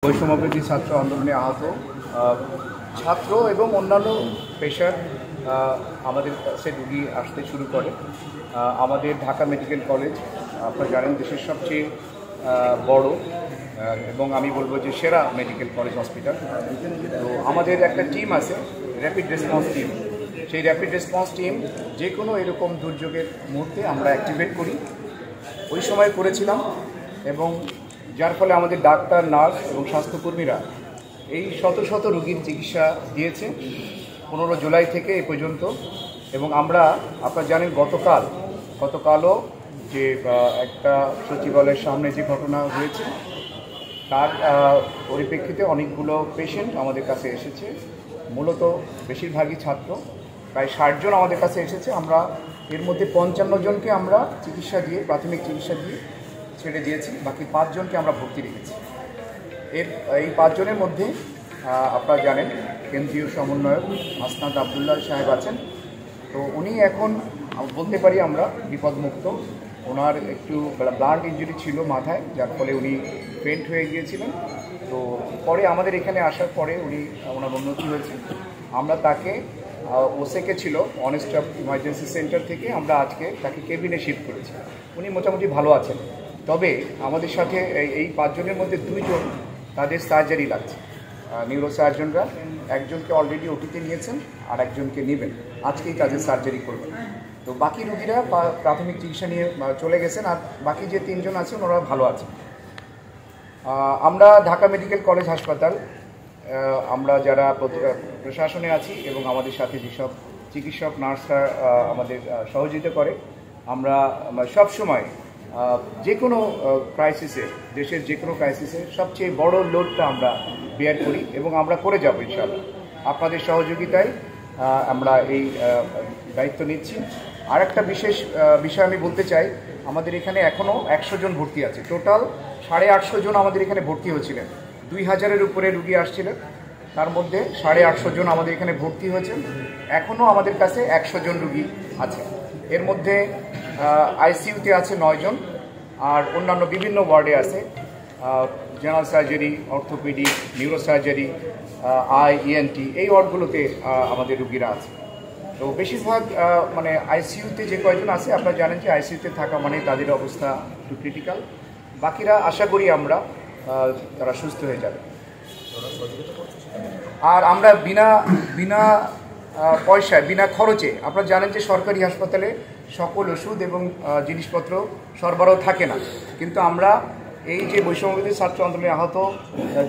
বৈষম্যবিরোধী ছাত্র আন্দোলনে আহত ছাত্র এবং অন্যান্য পেশার আমাদের কাছে রুগী আসতে শুরু করে। আমাদের ঢাকা মেডিকেল কলেজ আপনারা জানেন দেশের সবচেয়ে বড় এবং আমি বলবো যে সেরা মেডিকেল কলেজ হসপিটাল। তো আমাদের একটা টিম আছে, র্যাপিড রেসপন্স টিম। সেই র্যাপিড রেসপন্স টিম যে কোনো এরকম দুর্যোগের মুহূর্তে আমরা অ্যাক্টিভেট করি, ওই সময় করেছিলাম, এবং যার ফলে আমাদের ডাক্তার, নার্স এবং স্বাস্থ্যকর্মীরা এই শত শত রোগীর চিকিৎসা দিয়েছে 15 জুলাই থেকে এ পর্যন্ত। এবং আমরা আপনারা জানেন গতকালও যে একটা সচিবালয়ের সামনে যে ঘটনা হয়েছে তার পরিপ্রেক্ষিতে অনেকগুলো পেশেন্ট আমাদের কাছে এসেছে, মূলত বেশিরভাগই ছাত্র, প্রায় 60 জন আমাদের কাছে এসেছে। আমরা এর মধ্যে 55 জনকে আমরা প্রাথমিক চিকিৎসা দিয়ে ছেড়ে দিয়েছি, বাকি 5 জনকে আমরা ভর্তি রেখেছি। এই 5 জনের মধ্যে আপনারা জানেন কেন্দ্রীয় সমন্বয়ক হাসনাত আবদুল্লাহ সাহেব আছেন। তো উনি এখন বলতে পারি আমরা বিপদমুক্ত। ওনার একটু ব্লাড ইনজুরি ছিল মাথায়, যার ফলে উনি ফেন্ট হয়ে গিয়েছিলেন। তো পরে আমাদের এখানে আসার পরে ওনার উন্নতি হয়েছে। আমরা তাকে ওসেকে ছিল অন স্টাফ ইমার্জেন্সি সেন্টার থেকে আমরা আজকে তাকে কেবিনে শিফট করেছি। উনি মোটামুটি ভালো আছেন। তবে আমাদের সাথে এই 5 জনের মধ্যে 2 জন তাদের সার্জারি লাগছে। নিউরো সার্জনরা একজনকে অলরেডি ওটিতে নিয়েছেন, আর একজনকে নেবেন, আজকেই তাদের সার্জারি করবেন। তো বাকি রোগীরা প্রাথমিক চিকিৎসা নিয়ে চলে গেছেন, আর বাকি যে 3 জন আছেন ওরা ভালো আছেন। আমরা ঢাকা মেডিকেল কলেজ হাসপাতাল, আমরা যারা প্রশাসনে আছি এবং আমাদের সাথে যেসব চিকিৎসক, নার্সরা আমাদের সহযোগিতা করে, আমরা সবসময় যে কোনো ক্রাইসিসে, দেশের যে কোনো ক্রাইসিসে সবচেয়ে বড় লোডটা আমরা বেয়ার করি এবং আমরা করে যাব ইনশাআল্লাহ। আপনাদের সহযোগিতায় আমরা এই দায়িত্ব নিচ্ছি। আর একটা বিশেষ বিষয় আমি বলতে চাই, আমাদের এখানে এখনও 100 জন ভর্তি আছে। টোটাল 850 জন আমাদের এখানে ভর্তি হয়েছিলেন। 2000-এর উপরে রুগী আসছিলেন, তার মধ্যে 850 জন আমাদের এখানে ভর্তি হয়েছেন। এখনও আমাদের কাছে 100 জন রুগী আছে। এর মধ্যে আইসিইউতে আছে 9 জন, আর অন্যান্য বিভিন্ন ওয়ার্ডে আছে, general surgery, orthopaedic, neuro surgery, ENT, এই ওয়ার্ডগুলোতে আমাদের রুগীরা আছে। তো বেশিরভাগ আইসিইউতে যে কয়জন আছে, আপনারা জানেন যে আইসিইউতে থাকা মানে তাদের অবস্থা একটু ক্রিটিক্যাল। বাকিরা আশা করি আমরা তারা সুস্থ হয়ে যাবে। আর আমরা বিনা পয়সায়, বিনা খরচে, আপনারা জানেন যে সরকারি হাসপাতালে সকল ওষুধ এবং জিনিসপত্র সরবরাহ থাকে না, কিন্তু আমরা এই যে বৈষম্যবিরোধী ছাত্র আন্দোলনে আহত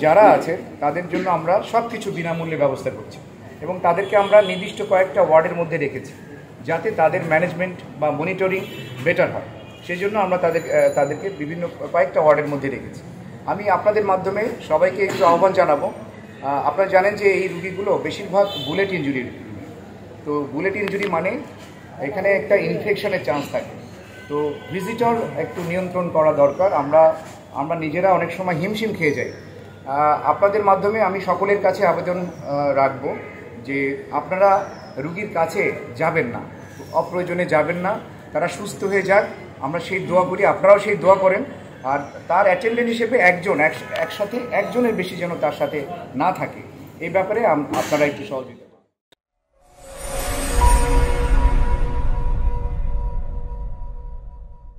যারা আছে তাদের জন্য আমরা সব কিছু বিনামূল্যে ব্যবস্থা করছি, এবং তাদেরকে আমরা নির্দিষ্ট কয়েকটা ওয়ার্ডের মধ্যে রেখেছি যাতে তাদের ম্যানেজমেন্ট বা মনিটরিং বেটার হয়। সেই জন্য আমরা তাদেরকে বিভিন্ন কয়েকটা ওয়ার্ডের মধ্যে রেখেছি। আমি আপনাদের মাধ্যমে সবাইকে একটু আহ্বান জানাবো। আপনারা জানেন যে এই রুগীগুলো বেশিরভাগ বুলেট ইনজুরি। তো বুলেট ইনজুরি মানে এখানে একটা ইনফেকশনের চান্স থাকে। তো ভিজিটর একটু নিয়ন্ত্রণ করা দরকার। আমরা নিজেরা অনেক সময় হিমশিম খেয়ে যাই। আপনাদের মাধ্যমে আমি সকলের কাছে আবেদন রাখব যে আপনারা রুগীর কাছে যাবেন না, অপ্রয়োজনে যাবেন না। তারা সুস্থ হয়ে যাক, আমরা সেই দোয়া করি, আপনারাও সেই দোয়া করেন। আর তার অ্যাটেন্ডেন্ট হিসেবে একজনের বেশি যেন তার সাথে না থাকে, এই ব্যাপারে আপনারা একটু সহযোগিতা